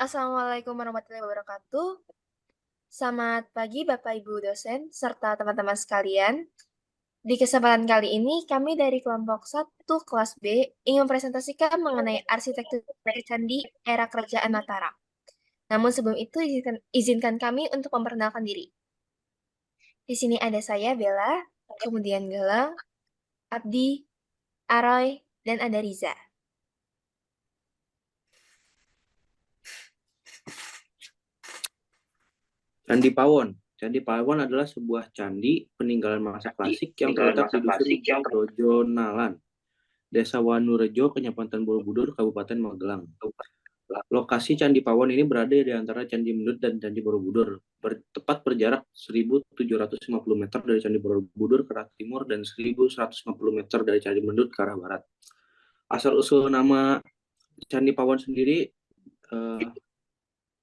Assalamualaikum warahmatullahi wabarakatuh. Selamat pagi Bapak Ibu dosen serta teman-teman sekalian. Di kesempatan kali ini kami dari kelompok 1 kelas B ingin mempresentasikan mengenai arsitektur candi era kerajaan Mataram. Namun sebelum itu izinkan kami untuk memperkenalkan diri. Di sini ada saya Bella, kemudian Galang, Abdi, Aroy, dan ada Riza. Candi Pawon. Candi Pawon adalah sebuah candi peninggalan masa klasik yang terletak di Dusun Rojonalan, Desa Wanurejo, Kecamatan Borobudur, Kabupaten Magelang. Lokasi Candi Pawon ini berada di antara Candi Mendut dan Candi Borobudur, tepat berjarak 1.750 meter dari Candi Borobudur ke arah timur dan 1.150 meter dari Candi Mendut ke arah barat. Asal-usul nama Candi Pawon sendiri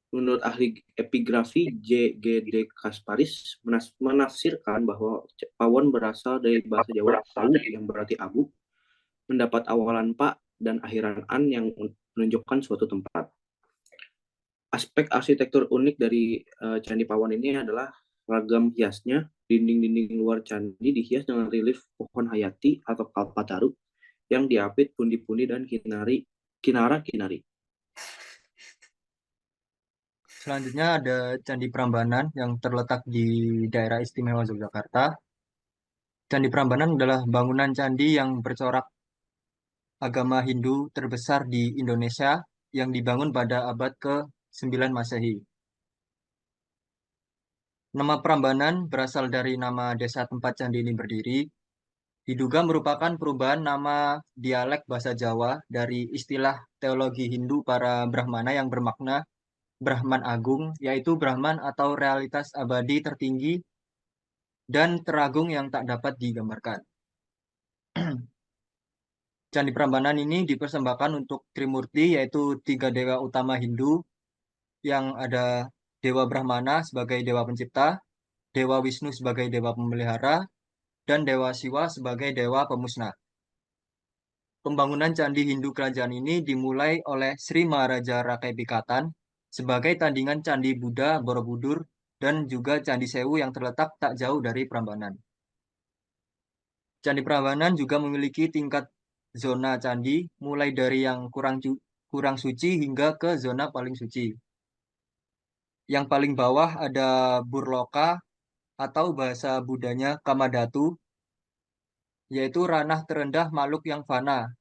menurut ahli epigrafi J.G.D. Kasparis menafsirkan bahwa pawon berasal dari bahasa Jawa pau yang berarti abu, mendapat awalan pa dan akhiran an yang menunjukkan suatu tempat. Aspek arsitektur unik dari Candi Pawon ini adalah ragam hiasnya. Dinding-dinding luar candi dihias dengan relief pohon hayati atau kalpataru yang diapit pundi-pundi dan kinara-kinari. Selanjutnya ada Candi Prambanan yang terletak di daerah istimewa Yogyakarta. Candi Prambanan adalah bangunan candi yang bercorak agama Hindu terbesar di Indonesia yang dibangun pada abad ke-9 Masehi. Nama Prambanan berasal dari nama desa tempat candi ini berdiri. Diduga merupakan perubahan nama dialek bahasa Jawa dari istilah teologi Hindu para Brahmana yang bermakna Brahman Agung, yaitu Brahman atau realitas abadi tertinggi dan teragung yang tak dapat digambarkan. Candi Prambanan ini dipersembahkan untuk Trimurti, yaitu 3 dewa utama Hindu, yang ada Dewa Brahmana sebagai dewa pencipta, Dewa Wisnu sebagai dewa pemelihara, dan Dewa Siwa sebagai dewa pemusnah. Pembangunan Candi Hindu kerajaan ini dimulai oleh Sri Maharaja Rakai Pikatan sebagai tandingan Candi Buddha Borobudur dan juga Candi Sewu yang terletak tak jauh dari Prambanan. Candi Prambanan juga memiliki tingkat zona candi, mulai dari yang kurang suci hingga ke zona paling suci. Yang paling bawah ada Burloka atau bahasa Budanya Kamadhatu, yaitu ranah terendah makhluk yang fana,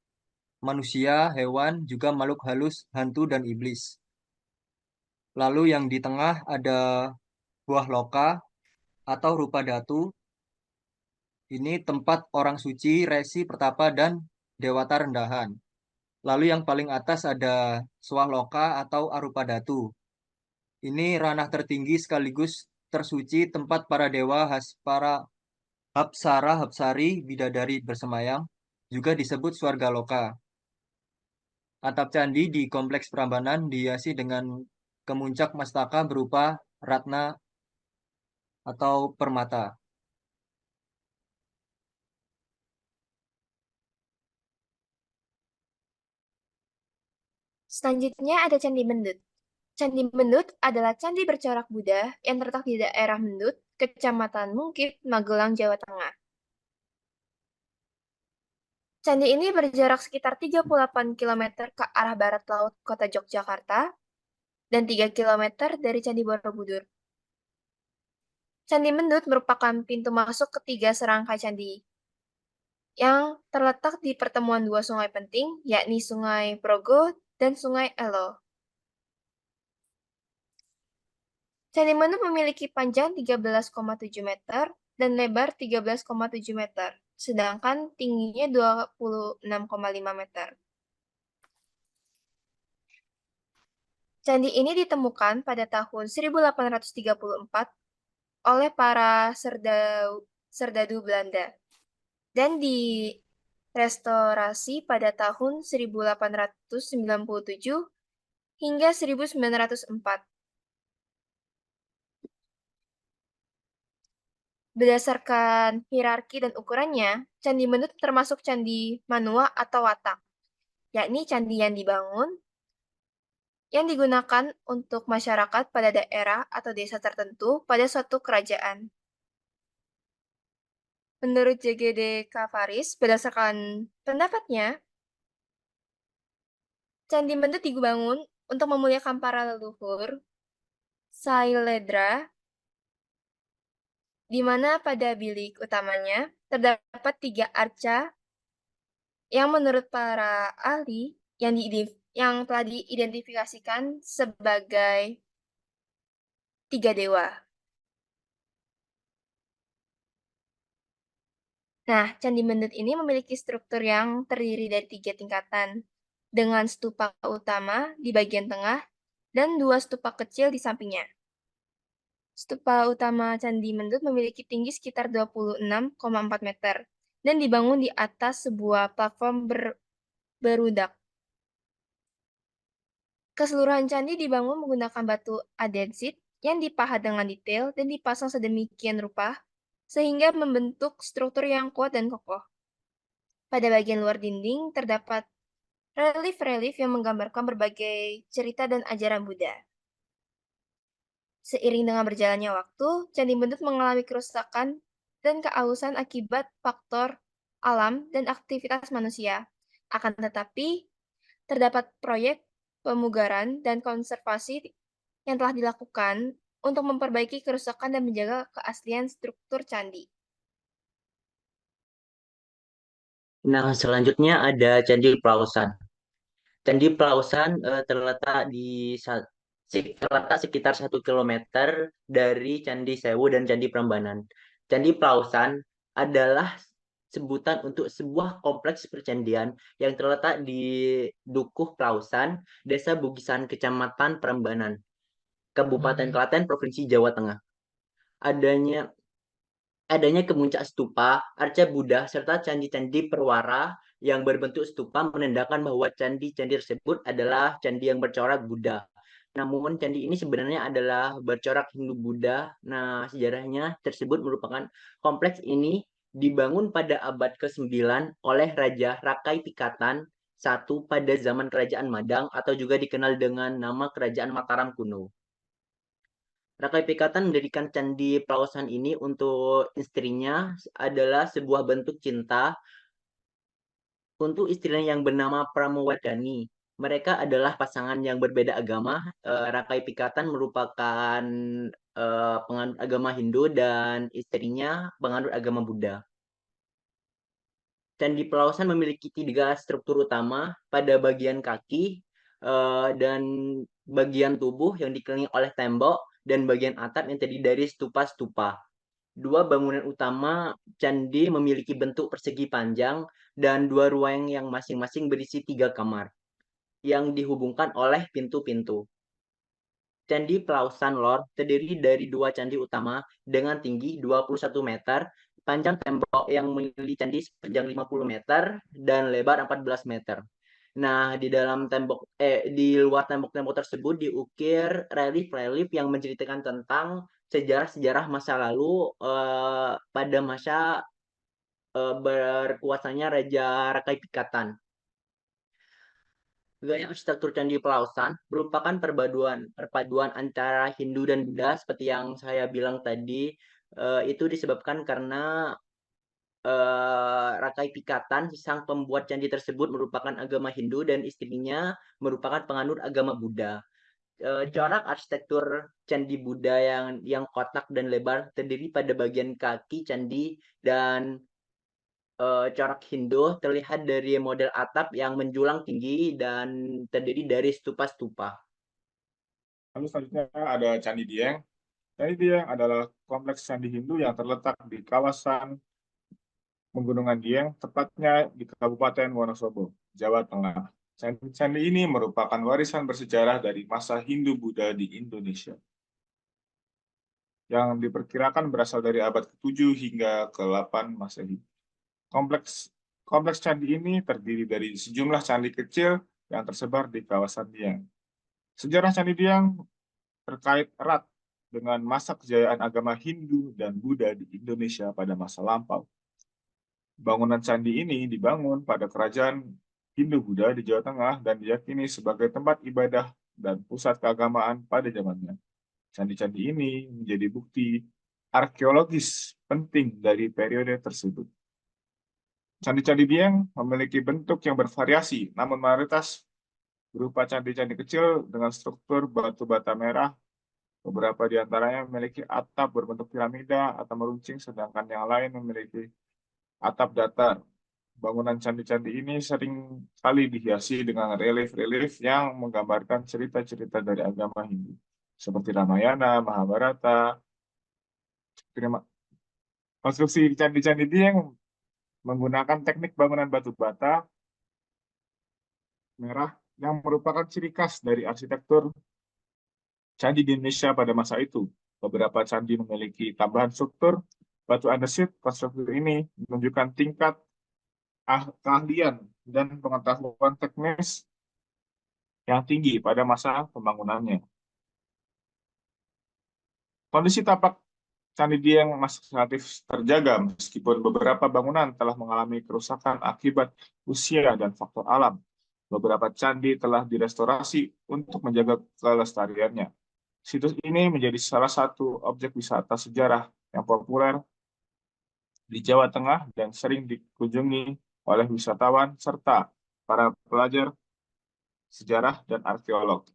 manusia, hewan, juga makhluk halus, hantu, dan iblis. Lalu yang di tengah ada Buah Loka atau Rupa Datu, ini tempat orang suci, resi, pertapa, dan dewata rendahan. Lalu yang paling atas ada Swaloka atau Arupadatu. Ini ranah tertinggi sekaligus tersuci tempat para dewa para Hapsara, Hapsari, bidadari bersemayam, juga disebut Swargaloka. Atap candi di Kompleks Prambanan dihiasi dengan kemuncak mastaka berupa ratna atau permata. Selanjutnya ada Candi Mendut. Candi Mendut adalah candi bercorak Buddha yang terletak di daerah Mendut, Kecamatan Mungkip, Magelang, Jawa Tengah. Candi ini berjarak sekitar 38 km ke arah barat laut kota Yogyakarta dan 3 km dari Candi Borobudur. Candi Mendut merupakan pintu masuk ketiga serangkai candi yang terletak di pertemuan dua sungai penting, yakni Sungai Progo dan Sungai Elo. Candi Mendut memiliki panjang 13,7 meter dan lebar 13,7 meter, sedangkan tingginya 26,5 meter. Candi ini ditemukan pada tahun 1834 oleh para serdadu Belanda dan direstorasi pada tahun 1897 hingga 1904. Berdasarkan hierarki dan ukurannya, Candi Mendut termasuk Candi Manua atau Watak, yakni candi yang dibangun yang digunakan untuk masyarakat pada daerah atau desa tertentu pada suatu kerajaan. Menurut JGD Kavaris, berdasarkan pendapatnya, Candi Mendut dibangun untuk memuliakan para leluhur, Sailedra, di mana pada bilik utamanya terdapat 3 arca yang menurut para ahli yang telah diidentifikasikan sebagai 3 dewa. Nah, Candi Mendut ini memiliki struktur yang terdiri dari 3 tingkatan, dengan stupa utama di bagian tengah dan 2 stupa kecil di sampingnya. Stupa utama Candi Mendut memiliki tinggi sekitar 26,4 meter dan dibangun di atas sebuah platform berudak. Keseluruhan candi dibangun menggunakan batu andesit yang dipahat dengan detail dan dipasang sedemikian rupa sehingga membentuk struktur yang kuat dan kokoh. Pada bagian luar dinding terdapat relief-relief yang menggambarkan berbagai cerita dan ajaran Buddha. Seiring dengan berjalannya waktu, Candi Mendut mengalami kerusakan dan keausan akibat faktor alam dan aktivitas manusia. Akan tetapi, terdapat proyek pemugaran dan konservasi yang telah dilakukan untuk memperbaiki kerusakan dan menjaga keaslian struktur candi. Nah, selanjutnya ada Candi Plausan. Candi Plausan terletak sekitar 1 kilometer dari Candi Sewu dan Candi Prambanan. Candi Plausan adalah sebutan untuk sebuah kompleks percandian yang terletak di Dukuh Plausan, Desa Bugisan, Kecamatan Prambanan, Kabupaten Klaten, Provinsi Jawa Tengah. Adanya kemuncak stupa, arca Buddha, serta candi-candi perwara yang berbentuk stupa menandakan bahwa candi-candi tersebut adalah candi yang bercorak Buddha. Namun candi ini sebenarnya adalah bercorak Hindu-Buddha. Nah, sejarahnya tersebut merupakan kompleks ini dibangun pada abad ke-9 oleh Raja Rakai Pikatan I pada zaman Kerajaan Madang atau juga dikenal dengan nama Kerajaan Mataram kuno. Rakai Pikatan mendirikan Candi Plausan ini untuk istrinya adalah sebuah bentuk cinta untuk istrinya yang bernama Pramodwardhani. Mereka adalah pasangan yang berbeda agama. Rakai Pikatan merupakan penganut agama Hindu dan istrinya penganut agama Buddha. Candi Plausan memiliki 3 struktur utama pada bagian kaki dan bagian tubuh yang dikelilingi oleh tembok dan bagian atap yang terdiri dari stupa-stupa. 2 bangunan utama candi memiliki bentuk persegi panjang dan 2 ruang yang masing-masing berisi 3 kamar yang dihubungkan oleh pintu-pintu. Candi Plausan Lor terdiri dari 2 candi utama dengan tinggi 21 meter, panjang tembok yang mengelilingi candi sepanjang 50 meter dan lebar 14 meter. Nah, di luar tembok-tembok tersebut diukir relief-relief yang menceritakan tentang sejarah-sejarah masa lalu pada masa berkuasanya Raja Rakai Pikatan. Gaya arsitektur Candi Plausan merupakan perpaduan antara Hindu dan Buddha seperti yang saya bilang tadi. Itu disebabkan karena Rakai Pikatan, sang pembuat candi tersebut merupakan agama Hindu dan istrinya merupakan penganut agama Buddha. Corak arsitektur candi Buddha yang kotak dan lebar terdiri pada bagian kaki candi dan corak Hindu terlihat dari model atap yang menjulang tinggi dan terdiri dari stupa-stupa. Lalu selanjutnya ada Candi Dieng. Candi Dieng adalah kompleks candi Hindu yang terletak di kawasan Pegunungan Dieng, tepatnya di Kabupaten Wonosobo, Jawa Tengah. Candi ini merupakan warisan bersejarah dari masa Hindu-Buddha di Indonesia, yang diperkirakan berasal dari abad ke-7 hingga ke-8 Masehi. Kompleks candi ini terdiri dari sejumlah candi kecil yang tersebar di kawasan Dieng. Sejarah Candi Dieng terkait erat dengan masa kejayaan agama Hindu dan Buddha di Indonesia pada masa lampau. Bangunan candi ini dibangun pada kerajaan Hindu-Buddha di Jawa Tengah dan diyakini sebagai tempat ibadah dan pusat keagamaan pada zamannya. Candi-candi ini menjadi bukti arkeologis penting dari periode tersebut. Candi-candi Dieng memiliki bentuk yang bervariasi, namun mayoritas berupa candi-candi kecil dengan struktur batu bata merah. Beberapa di antaranya memiliki atap berbentuk piramida atau meruncing, sedangkan yang lain memiliki atap datar. Bangunan candi-candi ini sering kali dihiasi dengan relief-relief yang menggambarkan cerita-cerita dari agama Hindu, seperti Ramayana, Mahabharata. Konstruksi candi-candi Dieng menggunakan teknik bangunan batu bata merah yang merupakan ciri khas dari arsitektur candi di Indonesia pada masa itu. Beberapa candi memiliki tambahan struktur batu andesit. Konstruksi ini menunjukkan tingkat keahlian dan pengetahuan teknis yang tinggi pada masa pembangunannya. Kondisi tapak Candi Dieng masih relatif terjaga meskipun beberapa bangunan telah mengalami kerusakan akibat usia dan faktor alam. Beberapa candi telah direstorasi untuk menjaga kelestariannya. Situs ini menjadi salah satu objek wisata sejarah yang populer di Jawa Tengah dan sering dikunjungi oleh wisatawan serta para pelajar sejarah dan arkeolog.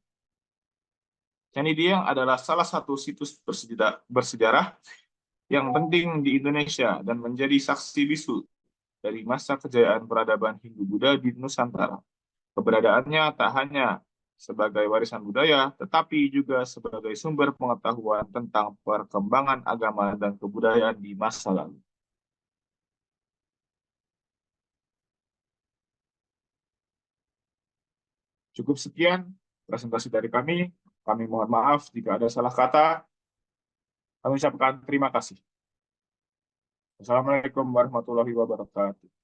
Candi Dieng adalah salah satu situs bersejarah yang penting di Indonesia dan menjadi saksi bisu dari masa kejayaan peradaban Hindu-Buddha di Nusantara. Keberadaannya tak hanya sebagai warisan budaya, tetapi juga sebagai sumber pengetahuan tentang perkembangan agama dan kebudayaan di masa lalu. Cukup sekian presentasi dari kami. Kami mohon maaf jika ada salah kata. Kami ucapkan terima kasih. Assalamualaikum warahmatullahi wabarakatuh.